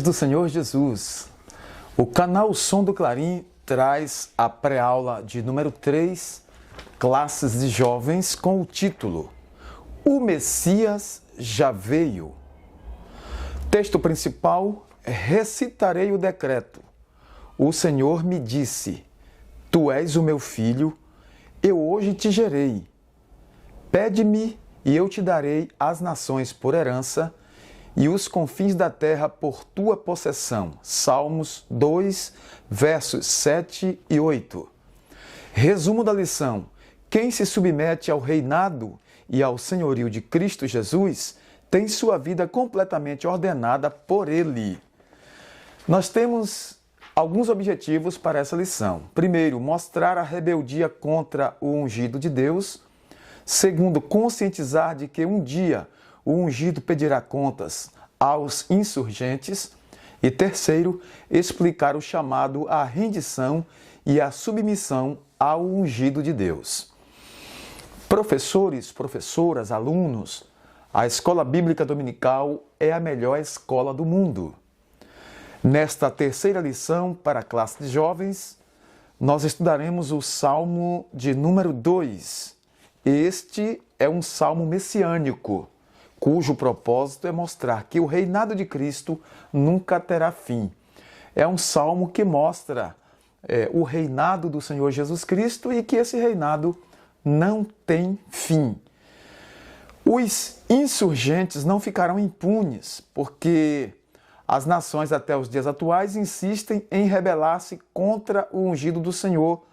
do Senhor Jesus. O canal Som do Clarim traz a pré-aula de número 3, classes de jovens, com o título O Messias já veio. Texto principal: recitarei o decreto. O Senhor me disse: Tu és o meu filho, eu hoje te gerei. Pede-me e eu te darei as nações por herança e os confins da terra por tua possessão. Salmos 2, versos 7 e 8. Resumo da lição: quem se submete ao reinado e ao senhorio de Cristo Jesus tem sua vida completamente ordenada por Ele. Nós temos alguns objetivos para essa lição. Primeiro, mostrar a rebeldia contra o ungido de Deus. Segundo, conscientizar de que um dia o ungido pedirá contas aos insurgentes. E terceiro, explicar o chamado à rendição e à submissão ao ungido de Deus. Professores, professoras, alunos, a Escola Bíblica Dominical é a melhor escola do mundo. Nesta terceira lição para a classe de jovens, nós estudaremos o Salmo de número 2. Este é um salmo messiânico, cujo propósito é mostrar que o reinado de Cristo nunca terá fim. É um salmo que mostra o reinado do Senhor Jesus Cristo e que esse reinado não tem fim. Os insurgentes não ficarão impunes, porque as nações até os dias atuais insistem em rebelar-se contra o ungido do Senhor,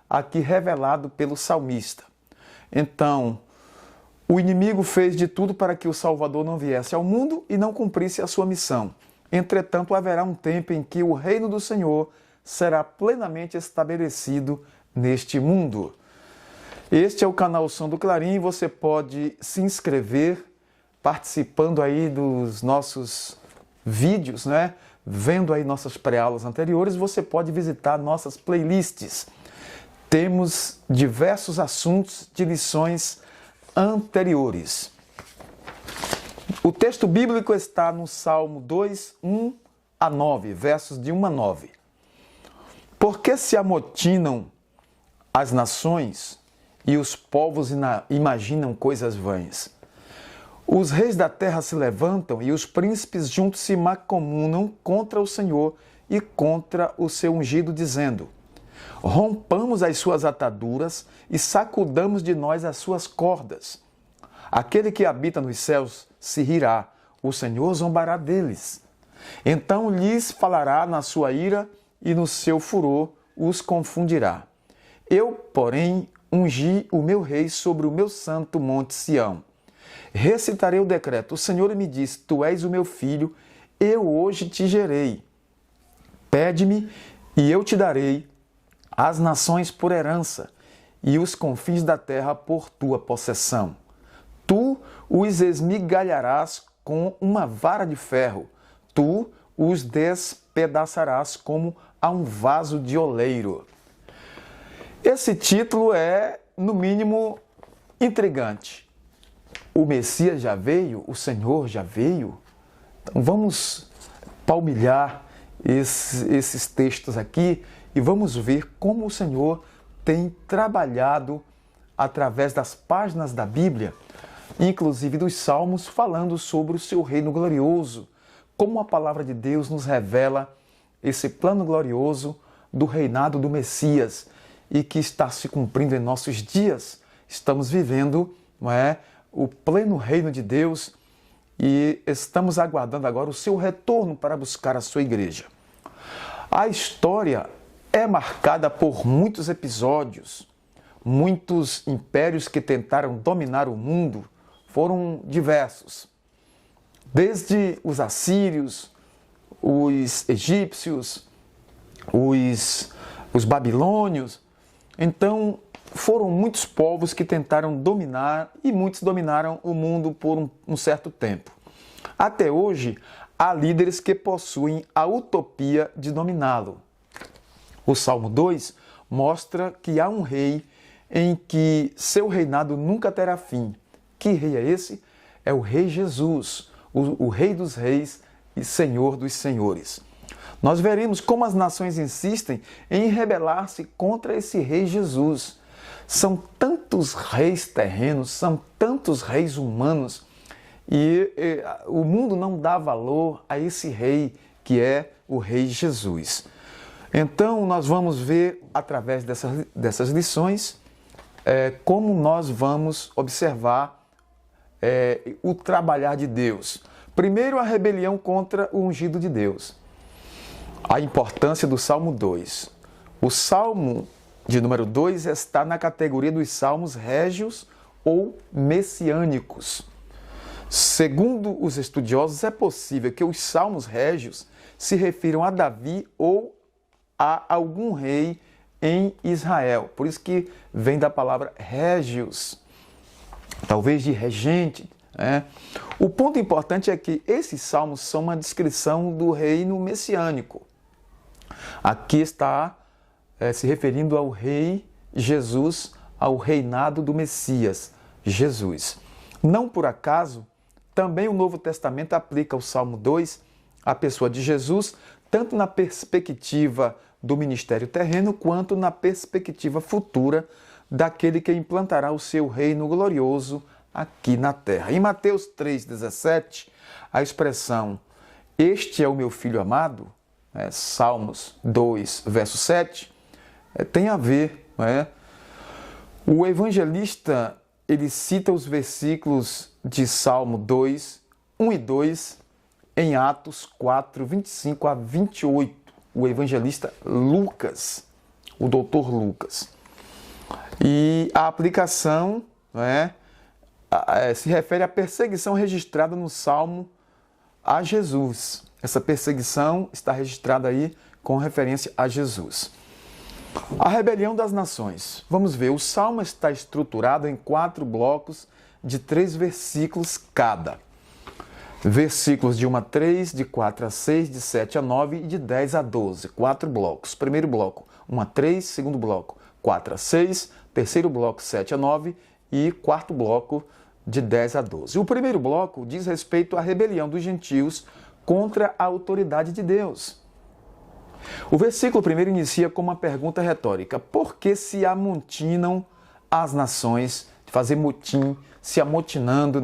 aqui revelado pelo salmista. Então, o inimigo fez de tudo para que o Salvador não viesse ao mundo e não cumprisse a sua missão. Entretanto, haverá um tempo em que o reino do Senhor será plenamente estabelecido neste mundo. Este é o canal Som do Clarim. Você pode se inscrever participando aí dos nossos vídeos, né? Vendo aí nossas pré-aulas anteriores. Você pode visitar nossas playlists. Temos diversos assuntos de lições anteriores. O texto bíblico está no Salmo 2, 1 a 9, versos de 1 a 9. Por que se amotinam as nações e os povos imaginam coisas vãs? Os reis da terra se levantam e os príncipes juntos se mancomunam contra o Senhor e contra o seu ungido, dizendo: rompamos as suas ataduras e sacudamos de nós as suas cordas. Aquele que habita nos céus se rirá, o Senhor zombará deles. Então lhes falará na sua ira e no seu furor os confundirá. Eu, porém, ungi o meu rei sobre o meu santo monte Sião. Recitarei o decreto. O Senhor me disse: Tu és o meu filho, eu hoje te gerei. Pede-me e eu te darei as nações por herança e os confins da terra por tua possessão. Tu os esmigalharás com uma vara de ferro, tu os despedaçarás como a um vaso de oleiro. Esse título é, no mínimo, intrigante. O Messias já veio? O Senhor já veio? Então vamos palmilhar esses textos aqui e vamos ver como o Senhor tem trabalhado através das páginas da Bíblia, inclusive dos Salmos, falando sobre o seu reino glorioso, como a palavra de Deus nos revela esse plano glorioso do reinado do Messias e que está se cumprindo em nossos dias. Estamos vivendo, não é, o pleno reino de Deus e estamos aguardando agora o seu retorno para buscar a sua igreja. A história é marcada por muitos episódios, muitos impérios que tentaram dominar o mundo, foram diversos. Desde os assírios, os egípcios, os babilônios. Então, foram muitos povos que tentaram dominar e muitos dominaram o mundo por um certo tempo. Até hoje, há líderes que possuem a utopia de dominá-lo. O Salmo 2 mostra que há um rei em que seu reinado nunca terá fim. Que rei é esse? É o Rei Jesus, o Rei dos Reis e Senhor dos senhores. Nós veremos como as nações insistem em rebelar-se contra esse rei Jesus. São tantos reis terrenos, são tantos reis humanos, e o mundo não dá valor a esse rei que é o rei Jesus. Então nós vamos ver através dessas lições como nós vamos observar o trabalhar de Deus. Primeiro, a rebelião contra o ungido de Deus. A importância do Salmo 2. O Salmo de número 2 está na categoria dos salmos régios ou messiânicos. Segundo os estudiosos, é possível que os salmos régios se refiram a Davi ou a algum rei em Israel. Por isso que vem da palavra régios, talvez de regente. O ponto importante é que esses salmos são uma descrição do reino messiânico. Aqui está se referindo ao rei Jesus, ao reinado do Messias, Jesus. Não por acaso, também o Novo Testamento aplica o Salmo 2 à pessoa de Jesus, tanto na perspectiva do ministério terreno, quanto na perspectiva futura daquele que implantará o seu reino glorioso aqui na terra. Em Mateus 3,17, a expressão "Este é o meu filho amado", Salmos 2, verso 7, tem a ver. O evangelista ele cita os versículos de Salmo 2, 1 e 2 em Atos 4, 25 a 28. O evangelista Lucas, o doutor Lucas. E a aplicação se refere à perseguição registrada no Salmo a Jesus. Essa perseguição está registrada aí com referência a Jesus. A rebelião das nações. Vamos ver, o Salmo está estruturado em 4 blocos de 3 versículos cada. Versículos de 1 a 3, de 4 a 6, de 7 a 9 e de 10 a 12. 4 blocos. Primeiro bloco, 1 a 3, segundo bloco, 4 a 6, terceiro bloco, 7 a 9 e quarto bloco, de 10 a 12. O primeiro bloco diz respeito à rebelião dos gentios contra a autoridade de Deus. O versículo primeiro inicia com uma pergunta retórica: por que se amotinam as nações? Fazer motim, se amotinando,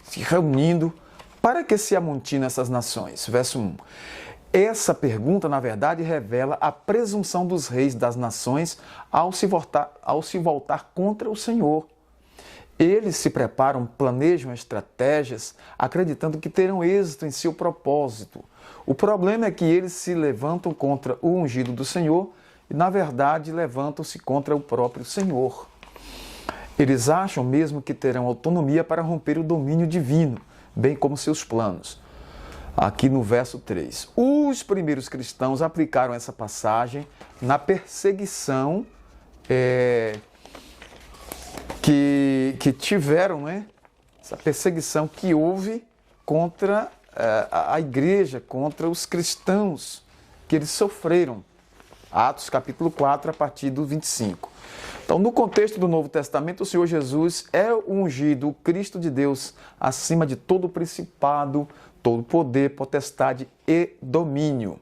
se reunindo. Para que se amontinam essas nações? Verso 1. Essa pergunta, na verdade, revela a presunção dos reis das nações ao se voltar contra o Senhor. Eles se preparam, planejam estratégias, acreditando que terão êxito em seu propósito. O problema é que eles se levantam contra o ungido do Senhor e, na verdade, levantam-se contra o próprio Senhor. Eles acham mesmo que terão autonomia para romper o domínio divino, bem como seus planos. Aqui no verso 3. Os primeiros cristãos aplicaram essa passagem na perseguição que tiveram, essa perseguição que houve contra a igreja, contra os cristãos, que eles sofreram. Atos capítulo 4, a partir do 25. Então, no contexto do Novo Testamento, o Senhor Jesus é o ungido, o Cristo de Deus, acima de todo principado, todo poder, potestade e domínio.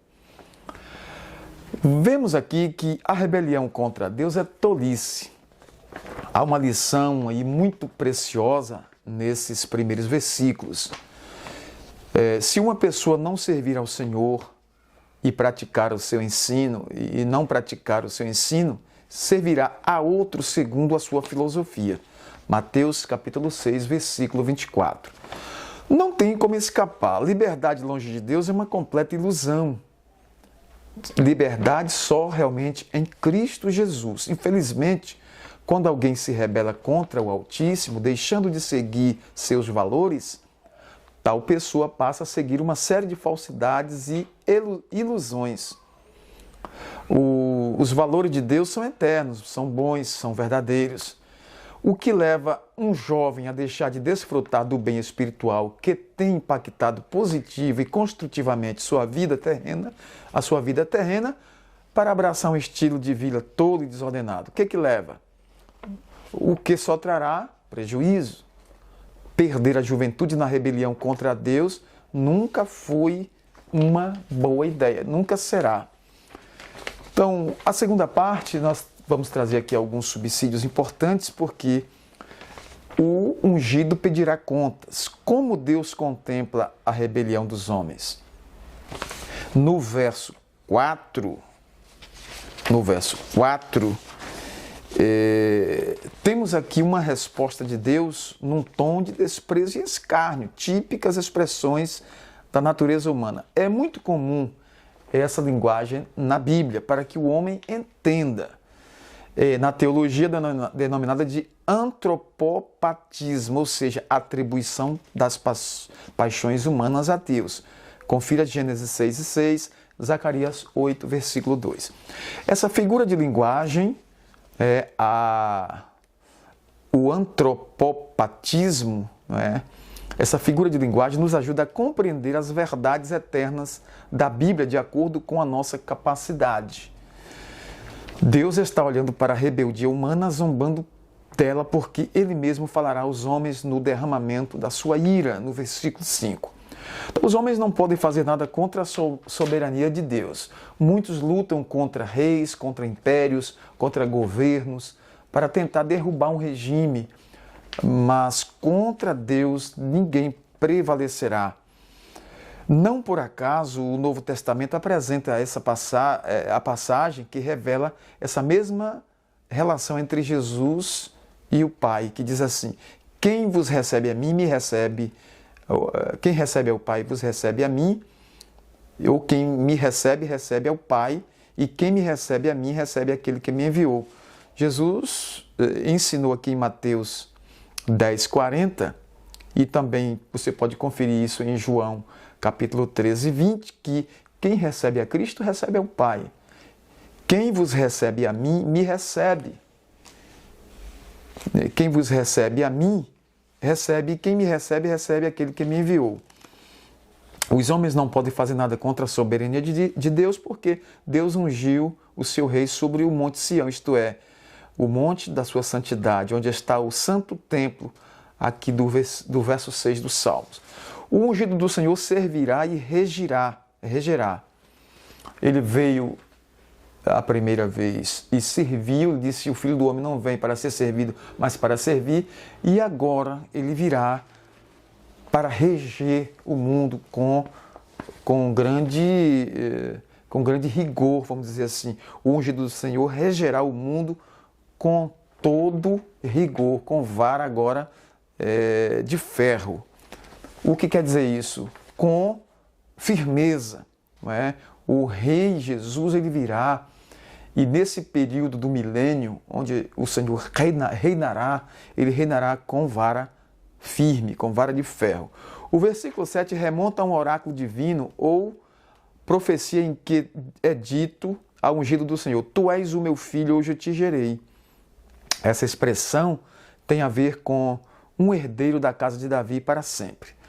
Vemos aqui que a rebelião contra Deus é tolice. Há uma lição aí muito preciosa nesses primeiros versículos. Se uma pessoa não servir ao Senhor e praticar o seu ensino, e não praticar o seu ensino, servirá a outro segundo a sua filosofia. Mateus capítulo 6, versículo 24. Não tem como escapar. Liberdade longe de Deus é uma completa ilusão. Liberdade só realmente em Cristo Jesus. Infelizmente, quando alguém se rebela contra o Altíssimo, deixando de seguir seus valores, tal pessoa passa a seguir uma série de falsidades e ilusões. Os valores de Deus são eternos, são bons, são verdadeiros. O que leva um jovem a deixar de desfrutar do bem espiritual que tem impactado positiva e construtivamente a sua vida terrena, para abraçar um estilo de vida tolo e desordenado? O que leva? O que só trará prejuízo. Perder a juventude na rebelião contra Deus nunca foi uma boa ideia, nunca será. Então, a segunda parte, nós vamos trazer aqui alguns subsídios importantes, porque o ungido pedirá contas. Como Deus contempla a rebelião dos homens? No verso 4, temos aqui uma resposta de Deus num tom de desprezo e escárnio, típicas expressões da natureza humana. É muito comum essa linguagem na Bíblia, para que o homem entenda. Na teologia denominada de antropopatismo, ou seja, atribuição das paixões humanas a Deus. Confira Gênesis 6:6, Zacarias 8, versículo 2. Essa figura de linguagem, o antropopatismo, essa figura de linguagem nos ajuda a compreender as verdades eternas da Bíblia de acordo com a nossa capacidade. Deus está olhando para a rebeldia humana, zombando dela, porque Ele mesmo falará aos homens no derramamento da sua ira, no versículo 5. Então, os homens não podem fazer nada contra a soberania de Deus. Muitos lutam contra reis, contra impérios, contra governos, para tentar derrubar um regime, mas contra Deus ninguém prevalecerá. Não por acaso o Novo Testamento apresenta a passagem que revela essa mesma relação entre Jesus e o Pai, que diz assim: quem vos recebe a mim, me recebe, quem recebe ao Pai vos recebe a mim, ou quem me recebe, recebe ao Pai, e quem me recebe a mim, recebe aquele que me enviou. Jesus ensinou aqui em Mateus 10:40, e também você pode conferir isso em João capítulo 13:20, que quem recebe a Cristo recebe ao Pai. Quem vos recebe a mim, me recebe. Quem vos recebe a mim, recebe, quem me recebe, recebe aquele que me enviou. Os homens não podem fazer nada contra a soberania de Deus, porque Deus ungiu o seu rei sobre o monte Sião, isto é, o monte da sua santidade, onde está o santo templo, aqui do verso 6 dos Salmos. O ungido do Senhor servirá e regerá. Ele veio a primeira vez e serviu, disse: o Filho do Homem não vem para ser servido, mas para servir, e agora ele virá para reger o mundo com grande rigor, vamos dizer assim. O ungido do Senhor regerá o mundo com todo rigor, com vara agora de ferro. O que quer dizer isso? Com firmeza. Não é? O Rei Jesus, ele virá, e nesse período do milênio, onde o Senhor reinará, ele reinará com vara firme, com vara de ferro. O versículo 7 remonta a um oráculo divino ou profecia em que é dito ao ungido do Senhor: tu és o meu filho, hoje eu te gerei. Essa expressão tem a ver com um herdeiro da casa de Davi para sempre.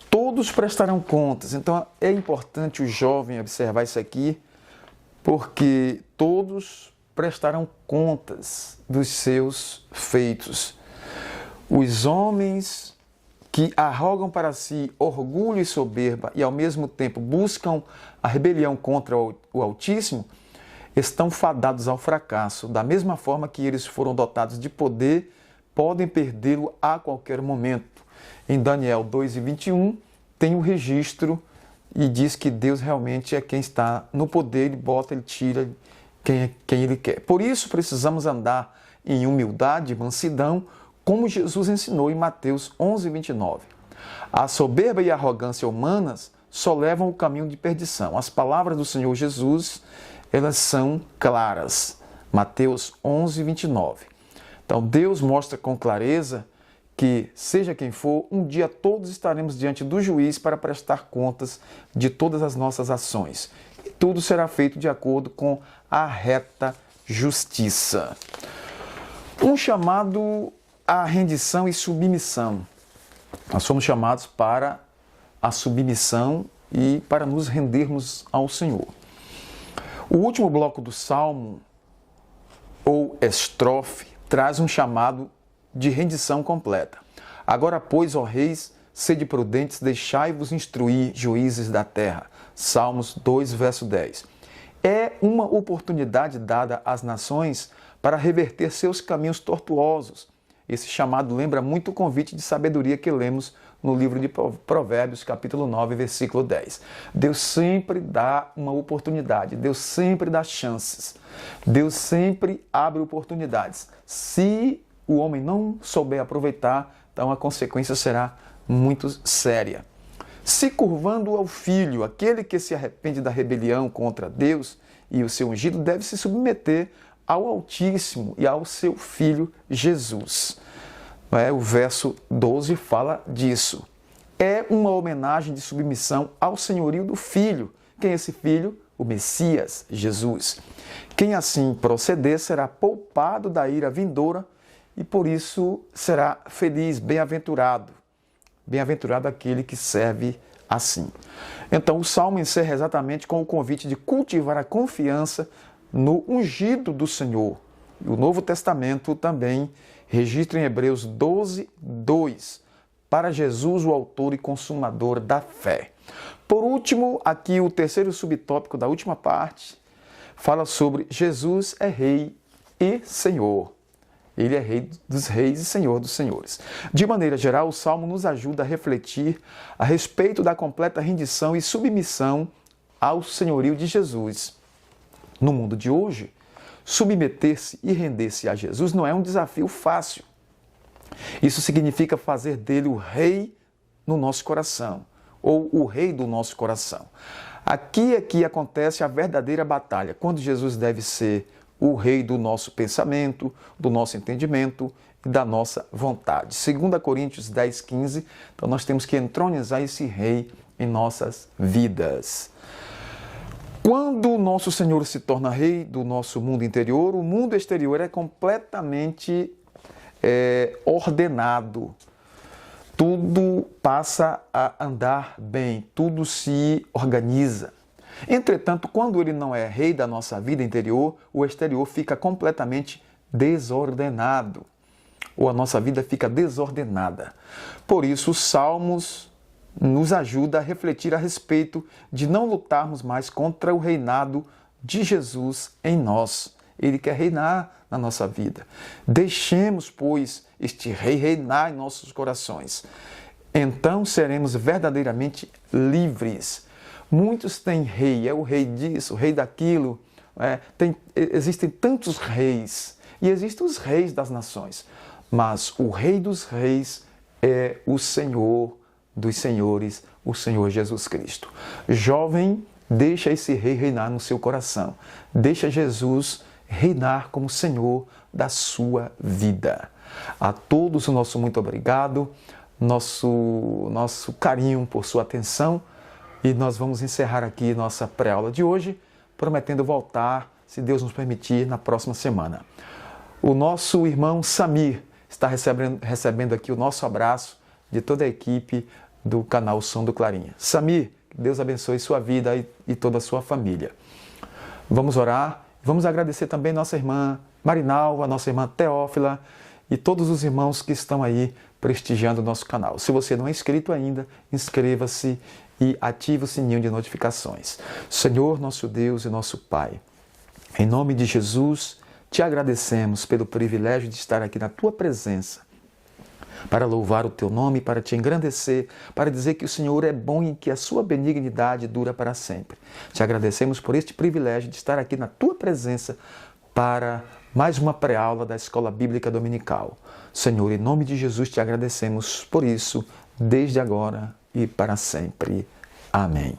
Todos prestarão contas. Então é importante o jovem observar isso aqui, porque todos prestarão contas dos seus feitos. Os homens que arrogam para si orgulho e soberba e ao mesmo tempo buscam a rebelião contra o Altíssimo estão fadados ao fracasso. Da mesma forma que eles foram dotados de poder, podem perdê-lo a qualquer momento. Em Daniel 2:21 tem o registro e diz que Deus realmente é quem está no poder, ele bota, ele tira quem ele quer. Por isso precisamos andar em humildade e mansidão, como Jesus ensinou em Mateus 11:29. A soberba e a arrogância humanas só levam o caminho de perdição. As palavras do Senhor Jesus, elas são claras. Mateus 11:29. Então Deus mostra com clareza que, seja quem for, um dia todos estaremos diante do juiz para prestar contas de todas as nossas ações. E tudo será feito de acordo com a reta justiça. Um chamado à rendição e submissão. Nós somos chamados para a submissão e para nos rendermos ao Senhor. O último bloco do Salmo, ou estrofe, traz um chamado de rendição completa. Agora, pois, ó reis, sede prudentes, deixai-vos instruir, juízes da terra. Salmos 2, verso 10. É uma oportunidade dada às nações para reverter seus caminhos tortuosos. Esse chamado lembra muito o convite de sabedoria que lemos no livro de Provérbios, capítulo 9, versículo 10. Deus sempre dá uma oportunidade, Deus sempre dá chances, Deus sempre abre oportunidades. Se o homem não souber aproveitar, então a consequência será muito séria. Se curvando ao Filho, aquele que se arrepende da rebelião contra Deus e o seu ungido deve se submeter ao Altíssimo e ao seu Filho Jesus. O verso 12 fala disso. É uma homenagem de submissão ao senhorio do Filho. Quem é esse Filho? O Messias, Jesus. Quem assim proceder será poupado da ira vindoura e por isso será feliz, bem-aventurado. Bem-aventurado aquele que serve assim. Então o Salmo encerra exatamente com o convite de cultivar a confiança no ungido do Senhor. O Novo Testamento também registra em Hebreus 12, 2, para Jesus, o autor e consumador da fé. Por último, aqui o terceiro subtópico da última parte, fala sobre Jesus é Rei e Senhor. Ele é Rei dos Reis e Senhor dos Senhores. De maneira geral, o Salmo nos ajuda a refletir a respeito da completa rendição e submissão ao senhorio de Jesus. No mundo de hoje, submeter-se e render-se a Jesus não é um desafio fácil. Isso significa fazer dele o rei no nosso coração, ou o rei do nosso coração. Aqui é que acontece a verdadeira batalha, quando Jesus deve ser o rei do nosso pensamento, do nosso entendimento e da nossa vontade. 2 Coríntios 10, 15, então nós temos que entronizar esse rei em nossas vidas. Quando o nosso Senhor se torna rei do nosso mundo interior, o mundo exterior é completamente ordenado. Tudo passa a andar bem, tudo se organiza. Entretanto, quando ele não é rei da nossa vida interior, o exterior fica completamente desordenado, ou a nossa vida fica desordenada. Por isso, os Salmos nos ajuda a refletir a respeito de não lutarmos mais contra o reinado de Jesus em nós. Ele quer reinar na nossa vida. Deixemos, pois, este rei reinar em nossos corações. Então seremos verdadeiramente livres. Muitos têm rei, é o rei disso, o rei daquilo. Existem tantos reis e existem os reis das nações. Mas o rei dos reis é o Senhor dos senhores, o Senhor Jesus Cristo. Jovem, deixa esse rei reinar no seu coração. Deixa Jesus reinar como Senhor da sua vida. A todos o nosso muito obrigado, nosso carinho por sua atenção e nós vamos encerrar aqui nossa pré-aula de hoje, prometendo voltar, se Deus nos permitir, na próxima semana. O nosso irmão Samir está recebendo aqui o nosso abraço de toda a equipe do canal Som do Clarinha. Samir, Deus abençoe sua vida e toda a sua família. Vamos orar, vamos agradecer também nossa irmã Marinalva, nossa irmã Teófila e todos os irmãos que estão aí prestigiando o nosso canal. Se você não é inscrito ainda, inscreva-se e ative o sininho de notificações. Senhor, nosso Deus e nosso Pai, em nome de Jesus, te agradecemos pelo privilégio de estar aqui na tua presença, para louvar o teu nome, para te engrandecer, para dizer que o Senhor é bom e que a sua benignidade dura para sempre. Te agradecemos por este privilégio de estar aqui na tua presença para mais uma pré-aula da Escola Bíblica Dominical. Senhor, em nome de Jesus te agradecemos por isso, desde agora e para sempre. Amém.